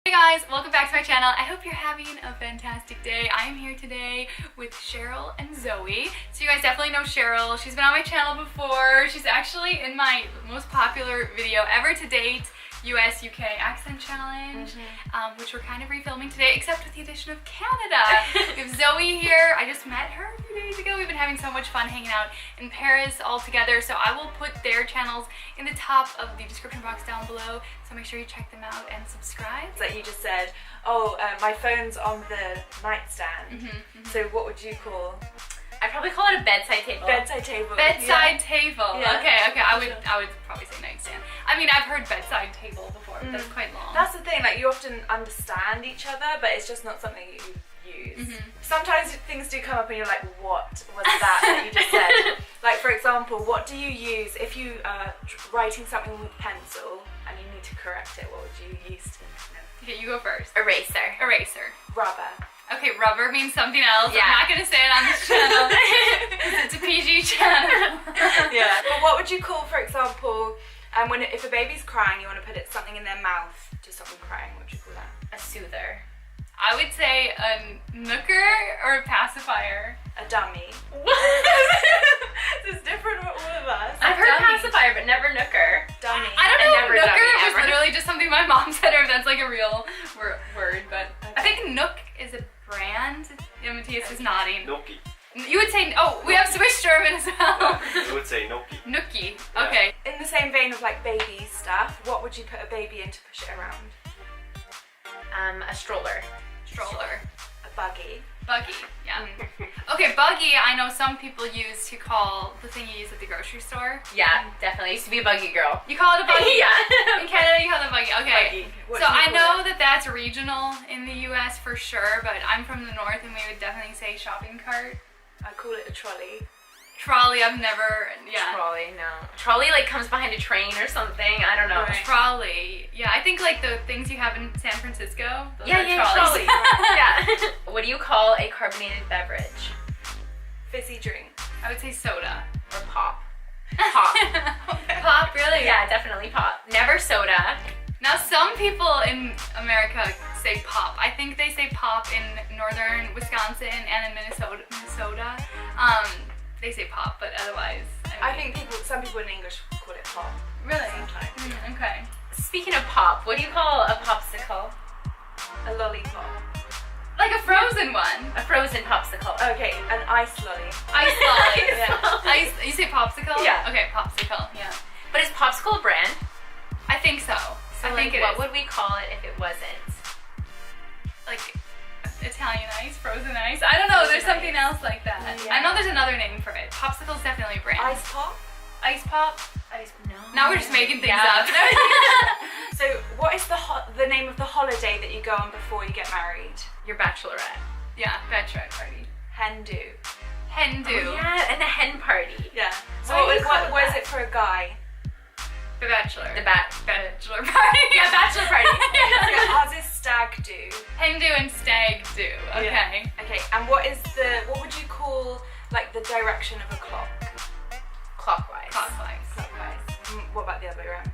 Hey guys, welcome back to my channel. I hope you're having a fantastic day. I am here today with Cheryl and Zoey. So you guys definitely know Cheryl. She's been on my channel before. She's actually in my most popular video ever to date, US UK accent challenge, which we're kind of refilming today, except with the addition of Canada. We have Zoey here. I just met her a few days ago. We've been having so much fun hanging out in Paris all together, so I will put their channels in the top of the description box down below, so make sure you check them out and subscribe. Like you just said, oh, my phone's on the nightstand, so what would you call? I'd probably call it a bedside table. Bedside table. Bedside table. Yeah. Okay. I would probably say nightstand. I mean, I've heard bedside table before, but that's quite long. That's the thing, like you often understand each other, but it's just not something you use. Sometimes things do come up and you're like, what was that you just said? Like for example, what do you use if you are writing something with pencil and you need to correct it? What would you use to Okay, you go first. Eraser. Eraser. Rubber. Okay, rubber means something else. Yeah. I'm not gonna say it on this channel. It's a PG channel. Yeah. But what would you call, for example, if a baby's crying, you want to put something in their mouth to stop them crying? What would you call that? A soother. I would say a nooker or a pacifier. A dummy. This is different for all of us. I've heard Dummy. pacifier, but never nooker. Dummy. I don't know if never nooker dummy, is ever. literally just something my mom said, or if that's like a real word, but I think Nook is a brand. Matthias is nodding. Noki. You would say, oh, we have Swiss German as well. You would say Noki. Nookie. Yeah. Okay. In the same vein of like baby stuff, what would you put a baby in to push it around? A stroller. Stroller. A buggy. Buggy. Yeah. Okay, buggy. I know some people use to call the thing you use at the grocery store. Yeah, definitely. I used to be a buggy girl. You call it a buggy? Yeah. In Canada, you call it a buggy. Okay. Buggy. What So do you I call know it? that that's regional in the US for sure, but I'm from the north and we would definitely say shopping cart. I call it a trolley. Trolley, I've never, yeah. Trolley, no. Trolley like comes behind a train or something. I don't know. Right. Trolley. Yeah, I think like the things you have in San Francisco. Those Yeah, are yeah, trolleys. trolley. Yeah. What do you call a carbonated beverage? Fizzy drink. I would say soda. Or pop? Pop. Pop, really? Yeah, definitely pop. Never soda. Now some people in America say pop. I think they say pop in northern Wisconsin and in Minnesota. They say pop, but otherwise, I think some people in English call it pop. really. Sometimes. Okay. Speaking of pop, what do you call a popsicle? A lollipop. Like a frozen one. A frozen popsicle. Okay, an ice lolly. Ice lolly. Yeah. Ice. You say popsicle? Yeah. Okay, popsicle. Yeah. But is popsicle a brand? I think so. So I think it what is. would we call it if it wasn't? Like Italian ice, frozen ice. I don't know. There's Frozen something ice. else like that. Yeah. I know there's another name for it. Popsicle's definitely a brand. Ice pop? Ice pop. No. Now we're just making things Yeah. up. So what is the name of the holiday that you go on before you get married? Your bachelorette. Yeah, bachelorette party. Hen do. Hen do. Oh, yeah, and the hen party. Yeah. So Why do you call what is that? it for a guy? The bachelor. The bachelor party. Yeah, bachelor party. Yeah, ours is stag do. Hen do and stag do. Okay. Yeah. Okay. And what would you call like the direction of a clock? Clockwise. Clockwise. Clockwise. What about the other way around?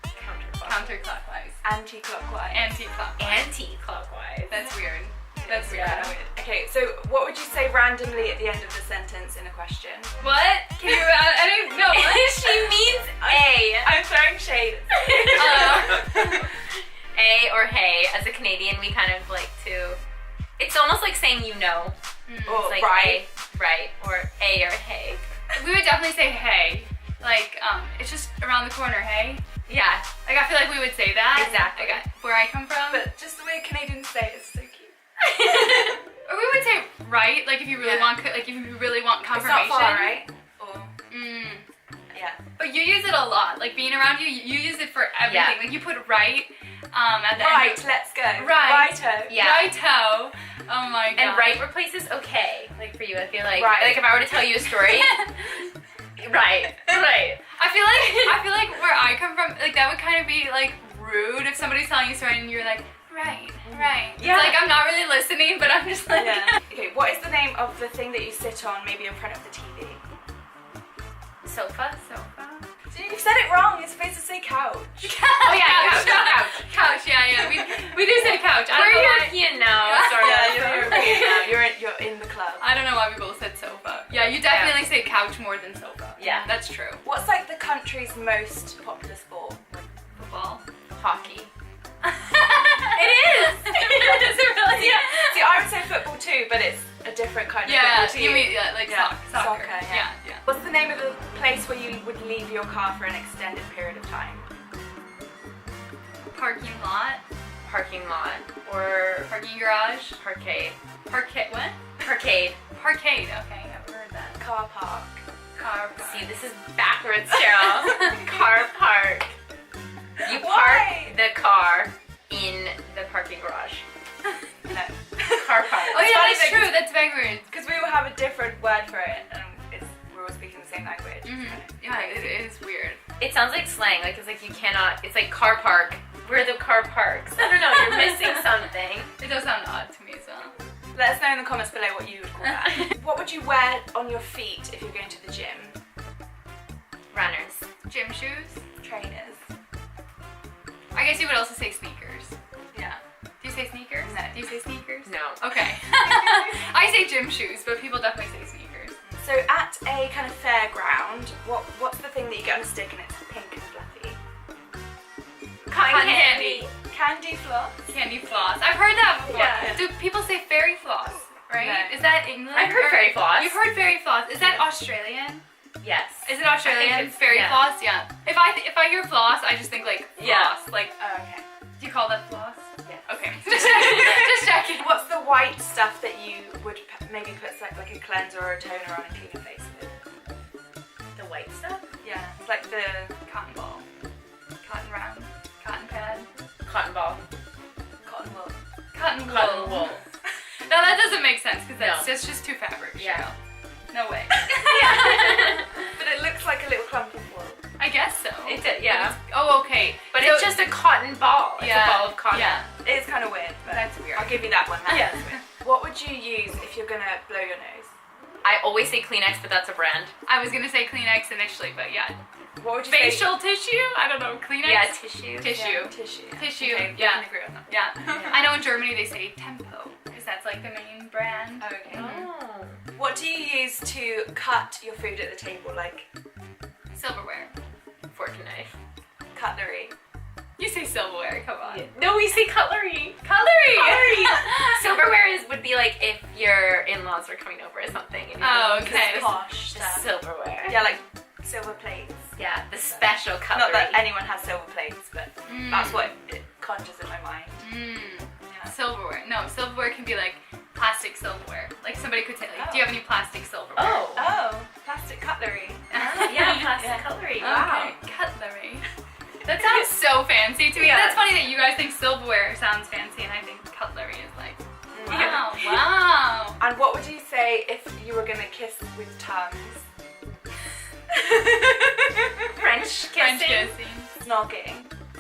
Counterclockwise. Counterclockwise. Anti-clockwise. Anti-clockwise. Anti-clockwise. That's weird. That's weird. Yeah. Okay, so what would you say randomly at the end of the sentence in a question? What? Can you? I don't know. What? She means A. I'm throwing shade. A or hey. As a Canadian, we kind of like to. It's almost like saying you know. Or It's like right. A, right, or A or hey. We would definitely say hey. Like, it's just around the corner, hey? Yeah. Like, I feel like we would say that. Exactly. Like, where I come from. But just the way Canadians say it is so cute. Or we would say right, like if you really Yeah. want, like if you really want It's confirmation. not far, right? Or yeah. But you use it a lot. Like being around you, you use it for everything. Yeah. Like you put right at the Right, end. let's go. Right. Righto. Yeah. Righto. Oh my god. And right replaces okay. Like for you, I feel like Right. like if I were to tell you a story. Right. Right. I feel like where I come from, like that would kind of be like rude if somebody's telling you a story and you're like, right. Yeah. It's like I'm not really listening, but I'm just like. Yeah. Okay, what is the name of the thing that you sit on, maybe in front of the TV? Sofa. Sofa. You've said it wrong. You're supposed to say couch. Oh yeah, couch. Couch, yeah. We do say couch. I don't We're know why. European now. Sorry. Yeah, you're European now. You're in the club. I don't know why we both said sofa. Yeah, you definitely say couch more than sofa. Yeah. That's true. What's like the country's most popular sport? Football. Hockey. It is! Is it really? Yeah. See, I would say football too, but it's a different kind of Yeah, football to you mean like Yeah, soccer. yeah. Yeah. What's the name of the place where you would leave your car for an extended period of time? Parking lot. Parking lot. Or Parking garage. parkade. Parkade. What? Parkade. Parkade. Okay, I've heard that. Car park. Car park. See, this is backwards, Cheryl. Car park. You park Why? the car in the parking garage. No. Car park. Oh yeah, funny that's that- true. That's backwards. Because we all have a different word for it, and we're all speaking the same language. Yeah, it is weird. It sounds like slang. Like it's like you cannot. It's like car park. Where are the car parks? I don't know. You're missing something. It does sound odd to me as well. Let us know in the comments below what you would call that. What would you wear on your feet if you're going to the gym? Runners. Gym shoes. Trainers. I guess you would also say sneakers. Yeah. Do you say sneakers? No. Do you say sneakers? No. Okay. I say gym shoes, but people definitely say sneakers. So at a kind of fairground, what's the thing that you get on a stick and it's pink and fluffy? Cotton candy. Candy floss. Candy floss. I've heard that before. Yeah. Do people say fairy floss? Right? No. Is that England? I've heard or- fairy floss. You've heard fairy floss. Is that Australian? Yes. Is it Australian? I think it's- Fairy yeah. floss? Yeah. If I hear floss, I just think like floss. Yeah. Like, Oh, okay. do you call that floss? Yes. Okay. Just checking. What's the white stuff that you would maybe put like a cleanser or a toner on and clean your face with? The white stuff. Yeah. It's like the Cotton ball. Cotton round. Cotton pad. Cotton ball. cotton wool. Cotton wool. Cotton wool. No, that doesn't make sense because that's No. just two fabrics. Yeah. Cheryl. No way. But it looks like a little clump of wool. I guess so. It did, yeah. Oh, okay. But So- it's just a cotton ball. It's a ball of cotton. Yeah. It is kind of weird, but That's weird. I'll give you that one. That Yeah. is weird. What would you use if you're gonna blow your nose? I always say Kleenex, but that's a brand. I was gonna say Kleenex initially, but yeah. What would you say? Facial tissue? I don't know. Kleenex? Yeah, tissue. Tissue. Yeah, tissue. Tissue, Okay, we yeah. can agree on that. Yeah. I know in Germany they say Tempo, because that's like the main brand. Okay. Oh. What do you use to cut your food at the table? Like Silverware. Fork and knife. cutlery. You say silverware, come on. No, we say cutlery. Cutlery! Silverware would be like if your in-laws were coming over or something. And you Oh, could okay. use Posh the stuff. silverware. Yeah, like silver plates. Yeah, the special cutlery. Not that anyone has silver plates, but Mm. that's what it conjures in my mind. Mm. Yeah. Silverware. No, silverware can be like plastic silverware. Like somebody could say, like, Oh. do you have any plastic silverware? Oh. Oh, plastic cutlery. Yeah, plastic Yeah. cutlery. Wow. Okay. Cutlery. That sounds so fancy to me. Yeah. That's funny that you guys think silverware sounds fancy and I think cutlery is like, wow, Yeah. wow. And what would you say if you were gonna kiss with tongues? French French kissing. kissing. Snogging.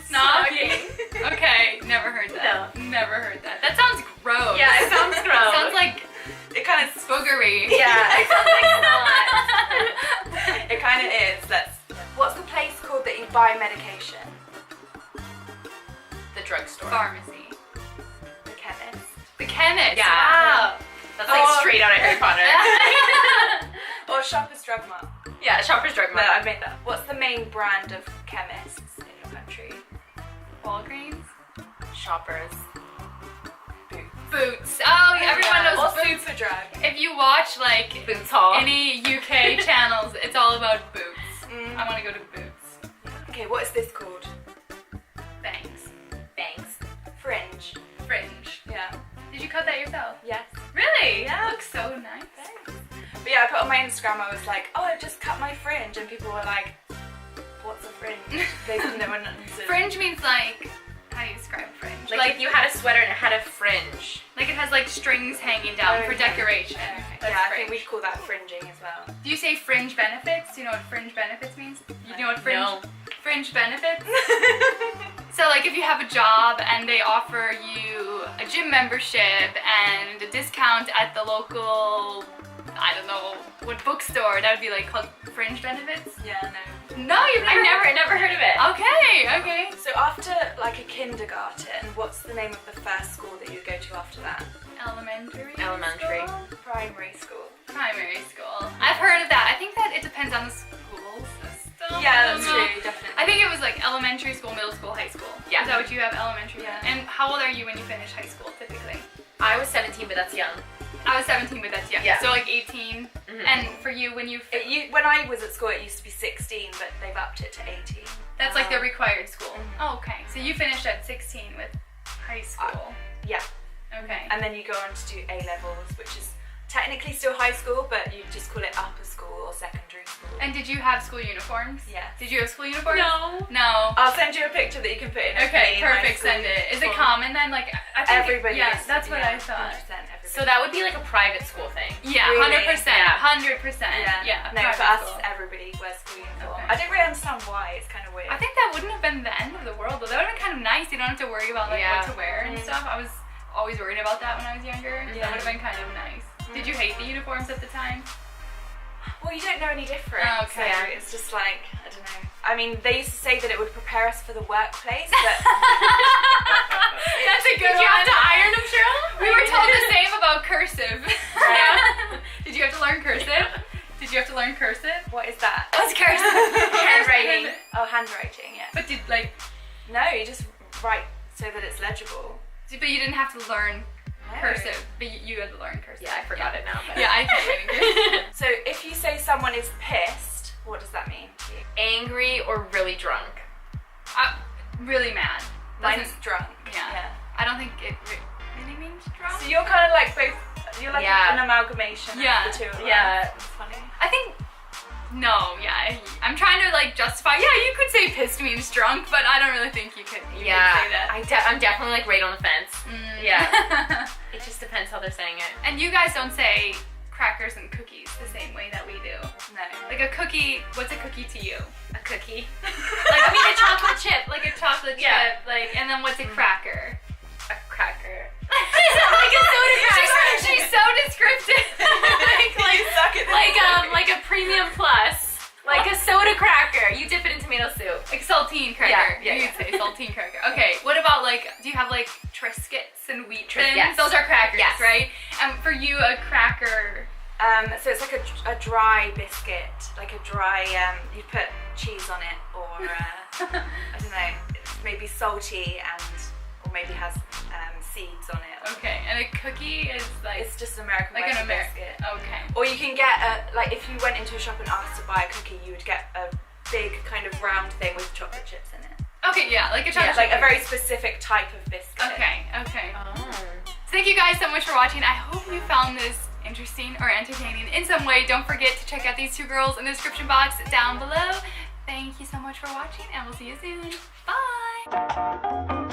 Snogging. Okay, never heard that. No. Never heard that. That sounds gross. Yeah, it sounds gross. Sounds like It kind of spoogery. yeah. It's not. It kind of is. What's the place called that you buy medication? The drugstore. Pharmacy. The chemist. The chemist. Yeah. Wow. That's like Oh. straight out of Harry Potter. Or Shoppers Drug Mart. Yeah, Shoppers Drug No, Mart. I made that. What's the main brand of chemists in your country? Walgreens. Shoppers. Boots. Oh, yeah, everyone knows Or Boots. Superdrug. If you watch like Boots Hall. any UK channels, it's all about boots. Mm. I want to go to Boots. Okay, what is this called? Thanks. Banks. Fringe. Fringe. Yeah. Did you cut that yourself? Yes. Really? Yeah. Looks so nice. But yeah, I put on my Instagram, I was like, oh, I just cut my fringe. And people were like, what's a fringe? They didn't know what it was. Fringe means like, how do you describe fringe? Like if you had a sweater and it had a fringe. Like it has like strings hanging down for Okay. decoration. That's Yeah, I fringe. think we'd call that fringing as well. Do you say fringe benefits? Do you know what fringe benefits means? You know what fringe No. fringe benefits? So like if you have a job and they offer you a gym membership and a discount at the local I don't know what bookstore. That would be like called Fringe Benefits. Yeah, no. No, you've I've never. never heard of it. Okay. So after like a kindergarten, what's the name of the first school that you go to after that? Elementary. Elementary. Primary school. Primary school. I've heard of that. I think that it depends on the school system. Yeah, I don't that's know. true, definitely. I think it was like elementary school, middle school, high school. Yeah. Is that what you have? Elementary. Yeah. And how old are you when you finish high school typically? I was 17, but that's young. I was 17, but that's young. Yeah. So like 18. And for you, when you When I was at school, it used to be 16, but they've upped it to 18. that's like the required school. Oh, okay. So you finished at 16 with high school. Yeah. Okay. And then you go on to do A levels, which is technically still high school, but you just call it upper school or secondary school. And did you have school uniforms? Yes. Did you have school uniforms? No. No. I'll send you a picture that you can put in. Okay, perfect. Send it. Is it common then? Like I think Everybody. Yeah, that's what I thought. 100% everybody. So that would be like a private school thing. Yeah, Really? 100%. Yeah. 100%. Yeah. No, private for us, school. everybody wears school uniform. Okay. I didn't really understand why. It's kind of weird. I think that wouldn't have been the end of the world, though. That would have been kind of nice. You don't have to worry about like Yeah. what to wear and stuff. I was always worried about that when I was younger. Yeah. That would have been kind of nice. Did you hate the uniforms at the time? Well, you don't know any different. Oh, okay. So it's just like, I don't know. I mean, they used to say that it would prepare us for the workplace, but That's a good Did you one. have to iron them, Cheryl? We were told the same about cursive. Yeah. Did you have to learn cursive? Did you have to learn cursive? what is that? What's cursive? Handwriting. Oh, handwriting, yeah. But did like, No, you just write so that it's legible. but you didn't have to learn No. cursive. But you had to learn cursive. Yeah, I forgot it now. But. Yeah, I can't even. So if you say someone is pissed, what does that mean to you? Angry or really drunk. Really mad. Mine's Doesn't- drunk. Yeah. I don't think it really means drunk. So you're kind of like both, you're like Yeah. an amalgamation Yeah. of the two of us. Yeah. That's funny. I think no. Yeah, I'm trying to like justify. Yeah, you could say pissed means drunk, but I don't really think you could even Yeah. say that. I'm definitely like right on the fence. Mm. Yeah. It just depends how they're saying it. And you guys don't say crackers and cookies the same way that we do. No. Like a cookie, what's a cookie to you? A cookie. Like I mean a chocolate chip, like a chocolate Yeah. chip, like and then what's a cracker? A cracker. Like a soda cracker. She's so descriptive. like a premium plus. Like a soda cracker. You dip it in tomato soup. Like saltine cracker. Yeah, You'd say saltine cracker. Okay, what about like, do you have like Triscuits and wheat thins? Yes. Those are crackers, Yes. right? And for you, a cracker. So it's like a dry biscuit, like a dry, you put cheese on it, or I don't know, it's maybe salty or maybe has seeds on it. Okay, and a cookie is like It's just an American like an version American. biscuit. Okay. Or you can get like if you went into a shop and asked to buy a cookie, you would get a big kind of round thing with chocolate chips in it. Okay, yeah, like a Yeah, chocolate like a chip very specific type of biscuit. Okay. Oh. Thank you guys so much for watching. I hope you found this interesting or entertaining in some way. Don't forget to check out these two girls in the description box down below. Thank you so much for watching, and we'll see you soon. Bye!